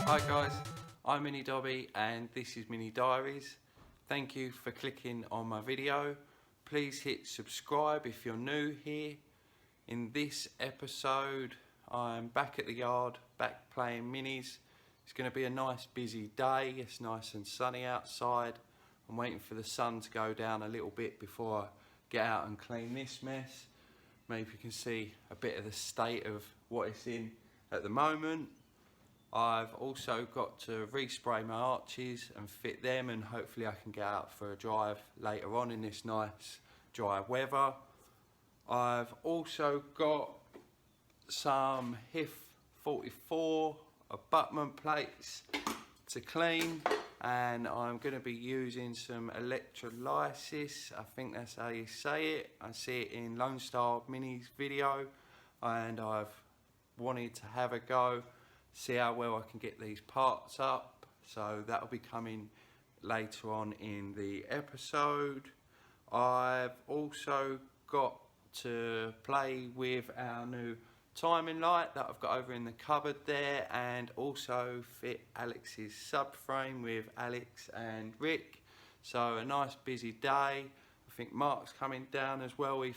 Hi guys, I'm Mini Dobby and this is Mini Diaries. Thank you for clicking on my video. Please hit subscribe if you're new here. In this episode, I'm back at the yard, back playing minis. It's going to be a nice busy day. It's nice and sunny outside. I'm waiting for the sun to go down a little bit before I get out and clean this mess. Maybe you can see a bit of the state of what it's in at the moment. I've also got to respray my arches and fit them, and hopefully I can get out for a drive later on in this nice dry weather. I've also got some HIF 44 abutment plates to clean, and I'm going to be using some electrolysis. I think that's how you say it. I see it in Lone Star Mini's video and I've wanted to have a go, see how well I can get these parts up, so that'll be coming later on in the episode. I've also got to play with our new timing light that I've got over in the cupboard there, and also fit Alex's subframe with Alex and Rick. So a nice busy day. I think Mark's coming down as well. He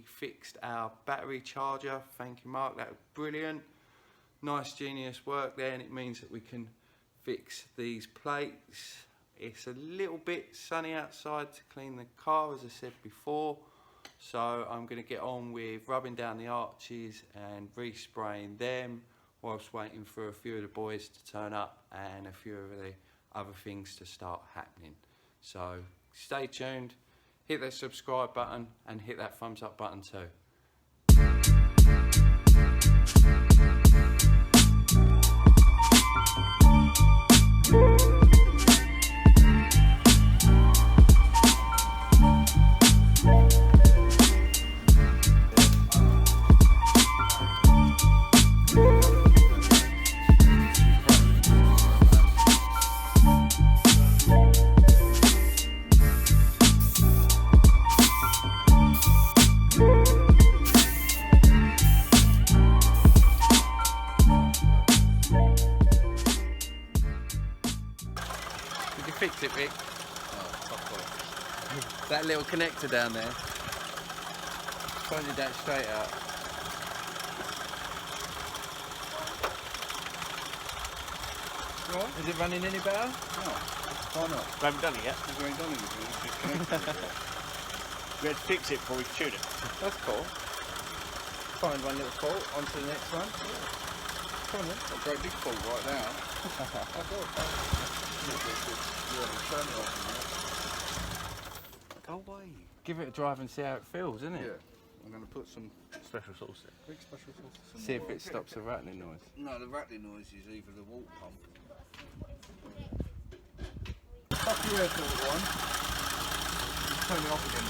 fixed our battery charger. Thank you, Mark, that was brilliant. Nice genius work there, and it means that we can fix these plates. It's a little bit sunny outside to clean the car, as I said before, so I'm going to get on with rubbing down the arches and respraying them whilst waiting for a few of the boys to turn up and a few of the other things to start happening. So stay tuned, hit that subscribe button and hit that thumbs up button too. Fix it, Rick. Oh, that little connector down there. Pointed that straight out. What? Is it running any better? No. Why not? We haven't done it yet. We ain't done anything. It's just connected. We had to fix it before we shoot it. That's cool. Find one little fault, on to the next one. Come on then. Got a great big fault right now. Go away. Give it a drive and see how it feels, isn't it? Yeah. I'm going to put some Special sauce in. big special sauce. See if it stops the rattling noise. No, the rattling noise is either the water pump. Fuck your air filter one. Just turn it off again,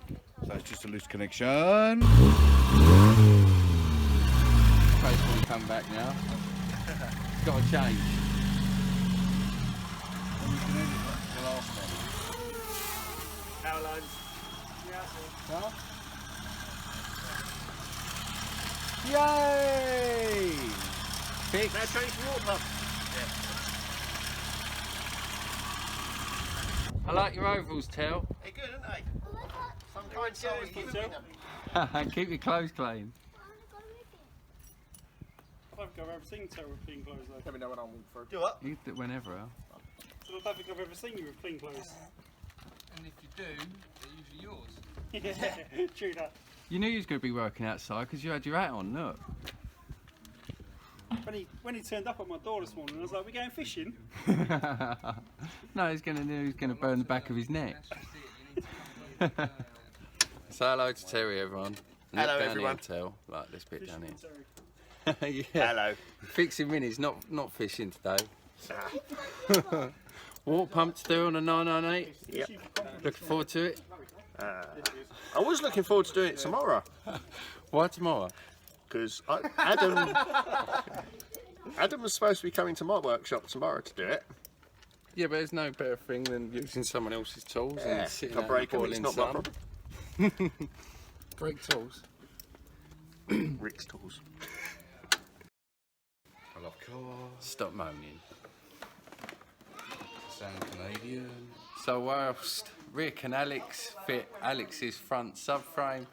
dude. So it's just a loose connection. Place will come back now. It's got to change. And you can edit the last one. Power lines. Huh? Yay! Fix. Now change the water pump. I like your overalls, Tel. They're good, aren't they? Sometimes Keep your clothes clean. I don't think I've ever seen Terry with clean clothes though. Let me know when I'm through. Do what? You do it whenever, Al. So I don't think I've ever seen you with clean clothes. And if you do, they're usually yours. Yeah, true that. You knew you was going to be working outside because you had your hat on, look. When he turned up at my door this morning, I was like, "We going fishing?" No, he's going to burn the back of his neck. That's just it. You need to come with, Say hello to Terry, everyone. Hello, Look down everyone. Here, Tel, like this bit down Fishing here. Terry. Yeah. Hello. Fixing minis, not fishing today. Water pump to do on a 998. Yep. Looking forward to it. I was looking forward to doing it tomorrow Why tomorrow? because Adam was supposed to be coming to my workshop tomorrow to do it. Yeah, but there's no better thing than using someone else's tools Yeah, and sitting if I out break in the them, it's boiling not my sun. problem. Break tools. Rick's tools. I love cars. Stop moaning. Sound Canadian. So whilst Rick and Alex fit Alex's front subframe,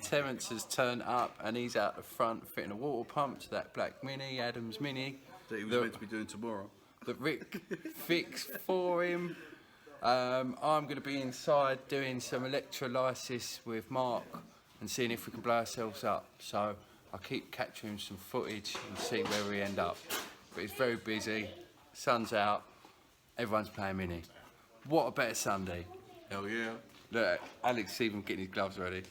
Terence has turned up and he's out the front fitting a water pump to that black Mini, Adam's Mini, That he was The- meant to be doing tomorrow. that Rick fixed for him. I'm going to be inside doing some electrolysis with Mark and seeing if we can blow ourselves up. So I'll keep capturing some footage and see where we end up. But it's very busy, sun's out, everyone's playing Mini. What a better Sunday. Hell yeah. Look, Alex is even getting his gloves ready.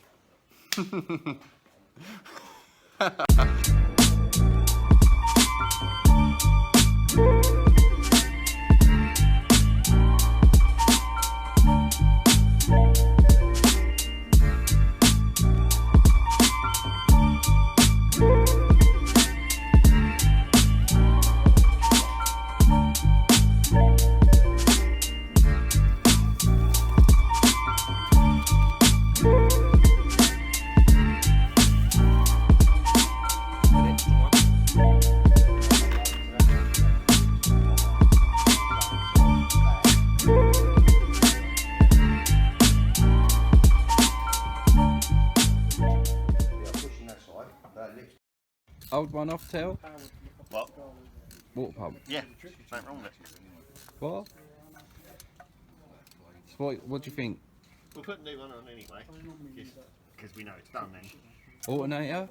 Old one off tail? What? Water pump. Yeah, nothing wrong with it. What? So what do you think? We'll put a new one on anyway, because we know it's done then. Alternator?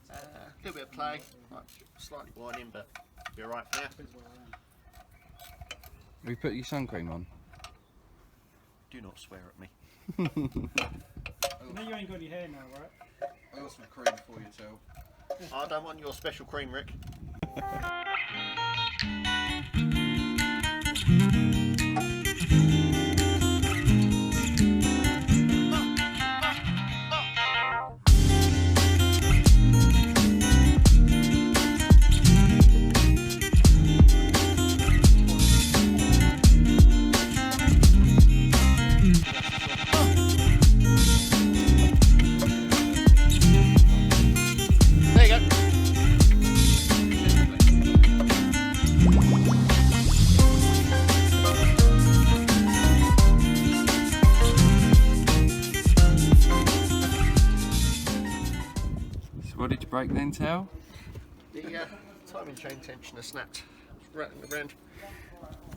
A little bit of play, like slightly whining, but be alright for now. Have you put your sun cream on? Do not swear at me. You know you ain't got any hair now, right? I got some cream for you, too. I don't want your special cream, Rick. There you go. So what did you break then, Tal? The timing chain tensioner snapped. It's rattling around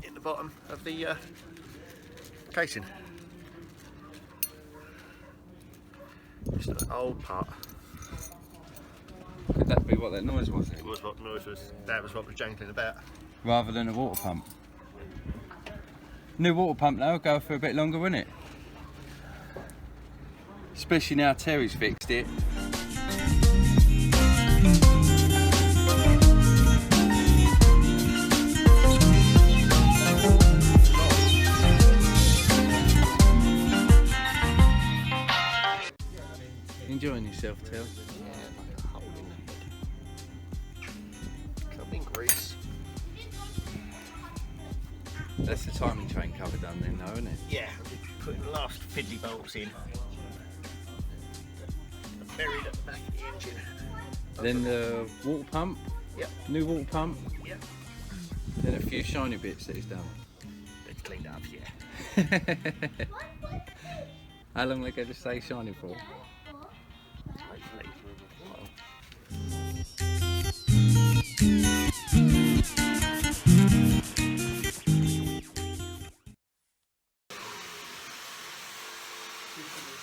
in the bottom of the casing. Just an old part. Could that be what that noise was then? It was what the noise was. That was what was jangling about. Rather than a water pump? New water pump though, will go for a bit longer, wouldn't it? Especially now Terry's fixed it. Enjoying yourself, Tal? Yeah, like a hole in the head. Covered in grease. That's the timing chain cover done then though, isn't it? Yeah, I'm putting the last fiddly bolts in. Buried at the back of the engine. Then the water pump, Yep, new water pump, yep. then a few shiny bits that he's done. It's cleaned up, yeah. How long they go to stay shiny for? Hopefully.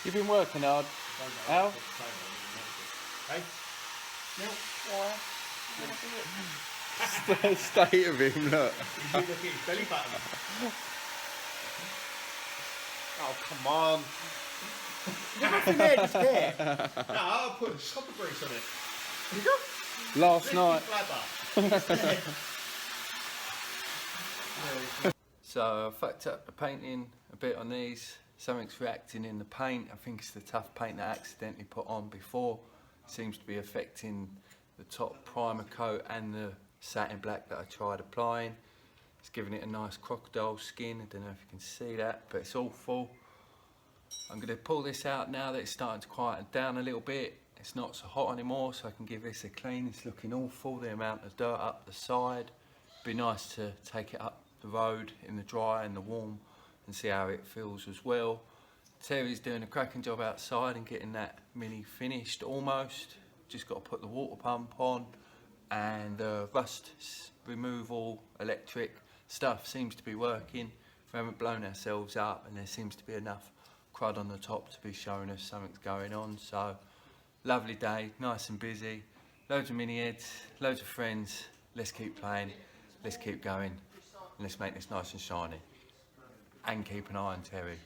You've been working hard, Al? Hey? State of him, look. You look at his belly button. Oh, come on. Nothing there, just there. No, I'll put copper grease on it. You go. Last night. So I fucked up the painting a bit on these, something's reacting in the paint. I think it's the tough paint that I accidentally put on before. Seems to be affecting the top primer coat and the satin black that I tried applying. It's giving it a nice crocodile skin. I don't know if you can see that, but it's awful. I'm going to pull this out now that it's starting to quieten down a little bit. It's not so hot anymore, so I can give this a clean. It's looking awful, the amount of dirt up the side. Be nice to take it up the road in the dry and the warm and see how it feels as well. Terry's doing a cracking job outside and getting that Mini finished almost. Just got to put the water pump on, and the rust removal electric stuff seems to be working. We haven't blown ourselves up, and there seems to be enough crud on the top to be showing us something's going on. So lovely day, nice and busy, loads of mini heads, loads of friends. Let's keep playing, let's keep going, and let's make this nice and shiny. And keep an eye on Terry,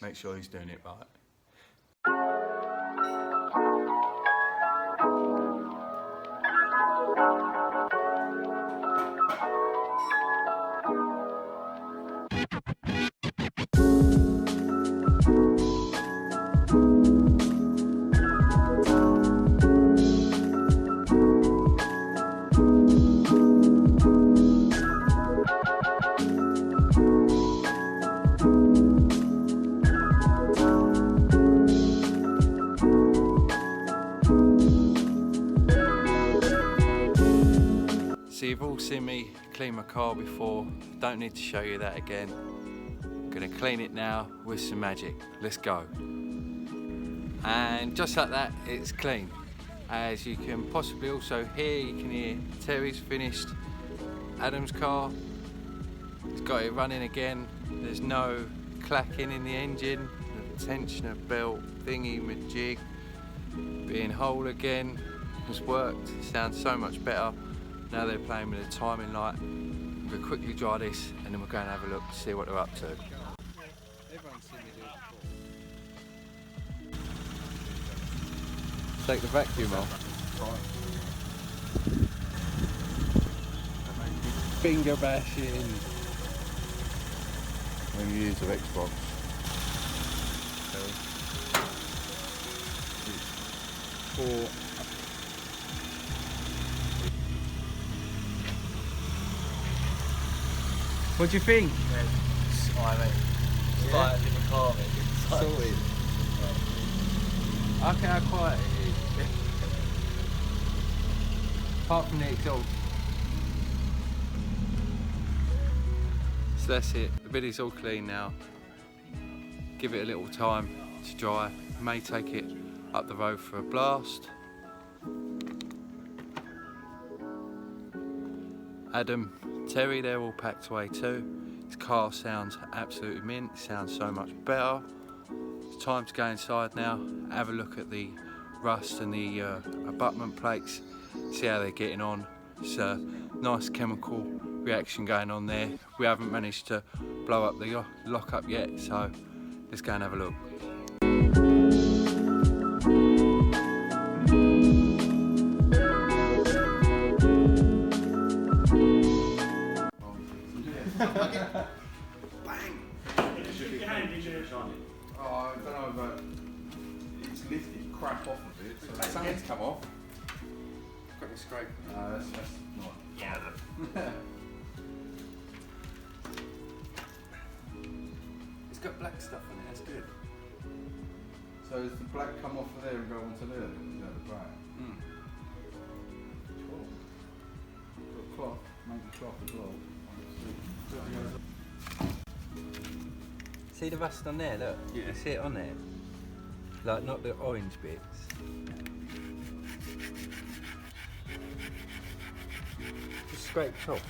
make sure he's doing it right. So you've all seen me clean my car before, don't need to show you that again. I'm gonna clean it now with some magic. Let's go. And just like that, it's clean. As you can possibly also hear, you can hear Terry's finished Adam's car. He's got it running again. There's no clacking in the engine. The tensioner belt thingy majig being whole again has worked. Sounds so much better. Now they're playing with the timing light. We'll quickly dry this and then we'll go and have a look to see what they're up to. Everyone's seen me do it before. Take the vacuum off. Finger bashing. Many years of Xbox. Four. What do you think? It's like a different car, mate. Sorted. Okay, how quiet it is. Apart from the exhaust. So that's it. The bid is all clean now. Give it a little time to dry. May take it up the road for a blast. Adam, Terry, they're all packed away too. His car sounds absolutely mint, sounds so much better. It's time to go inside now, have a look at the rust and the abutment plates, see how they're getting on. It's a nice chemical reaction going on there. We haven't managed to blow up the lock-up yet, so let's go and have a look. Oh, I don't know, but it's lifted crap off of it, so something's come off. Got the scrape. That's not. Yeah. It's got black stuff on it, that's good. So does the black come off of there and go onto there? Is that the black? Cool. Got cloth, make the cloth as well. See the rust on there, look? Yeah. You see it on there? Like, not the orange bits. Just scraped off.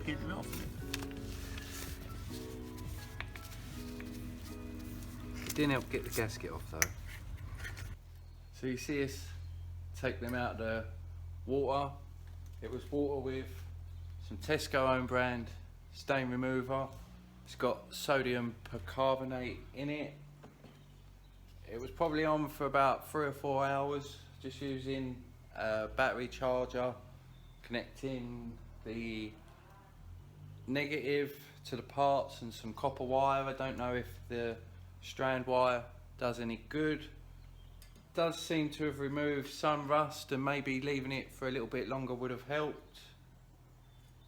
Peeling off. It didn't help get the gasket off though. So you see us take them out of the water. It was water with some Tesco own brand stain remover. It's got sodium percarbonate in it. It was probably on for about 3 or 4 hours, just using a battery charger, connecting the negative to the parts and some copper wire. I don't know if the strand wire does any good. Does seem to have removed some rust, and maybe leaving it for a little bit longer would have helped.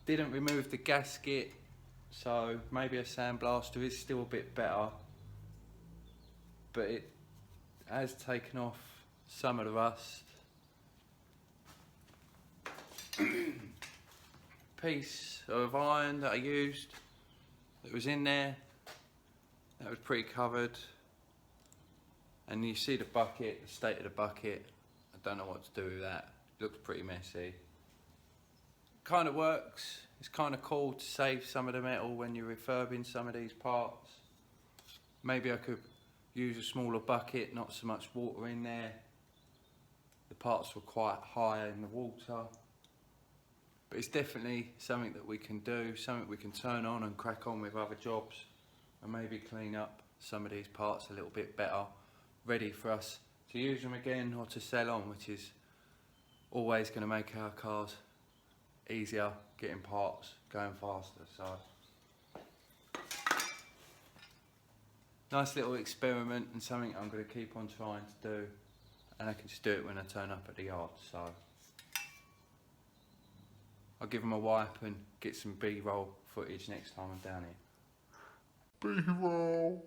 Didn't remove the gasket, so maybe a sandblaster is still a bit better, but it has taken off some of the rust. Piece of iron that I used that was in there, that was pretty covered. And you see the bucket, the state of the bucket. I don't know what to do with that. Looks pretty messy. Kind of works. It's kind of cool to save some of the metal when you're refurbing some of these parts. Maybe I could use a smaller bucket, not so much water in there. The parts were quite high in the water. But it's definitely something that we can do, something we can turn on and crack on with other jobs, and maybe clean up some of these parts a little bit better, ready for us to use them again or to sell on, which is always going to make our cars easier, getting parts, going faster. So nice little experiment, and something I'm going to keep on trying to do, and I can just do it when I turn up at the yard. So I'll give them a wipe and get some B-roll footage next time I'm down here. B-roll.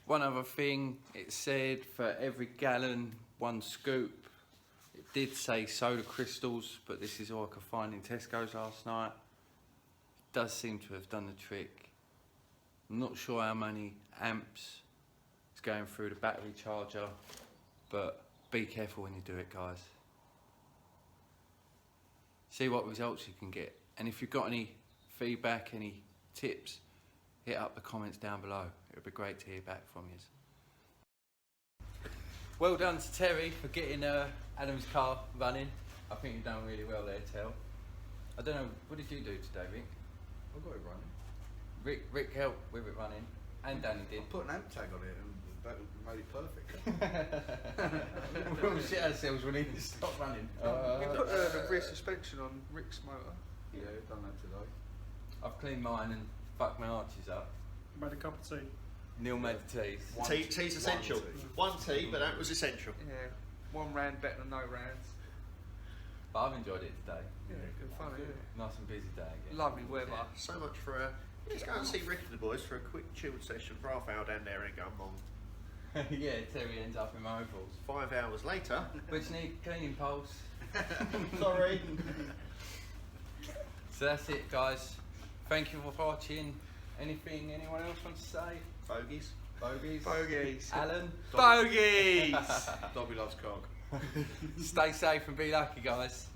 One other thing, it said for every gallon, 1 scoop. It did say soda crystals, but this is all I could find in Tesco's last night. It does seem to have done the trick. I'm not sure how many amps is going through the battery charger, but be careful when you do it, guys. See what results you can get. And if you've got any feedback, any tips, hit up the comments down below. It would be great to hear back from you. Well done to Terry for getting Adam's car running. I think you've done really well there, Tel. I don't know, what did you do today, Rick? I got it running. Rick helped with it running, and Danny did. I put an amp tag on it and that made it perfect. We'll shit ourselves when it stop running. We put the rear suspension on Rick's motor. Yeah, I've done that today. I've cleaned mine and fucked my arches up. Made a cup of tea. Neil made the teas. Tea's essential. One tea, but that was essential. Yeah, 1 round better than no rounds. But I've enjoyed it today. Yeah, good fun, yeah. Nice and busy day again. Lovely weather. So much for let's go and see Rick and the boys for a quick chilled session for half hour down there in Gumbong. Yeah, Terry ends up in my overalls. 5 hours later. Which need cleaning poles. Sorry. So that's it, guys. Thank you for watching. Anything anyone else wants to say? Bogies. Bogies? Bogies. Alan? Bogies! Dobby loves cock. Stay safe and be lucky, guys.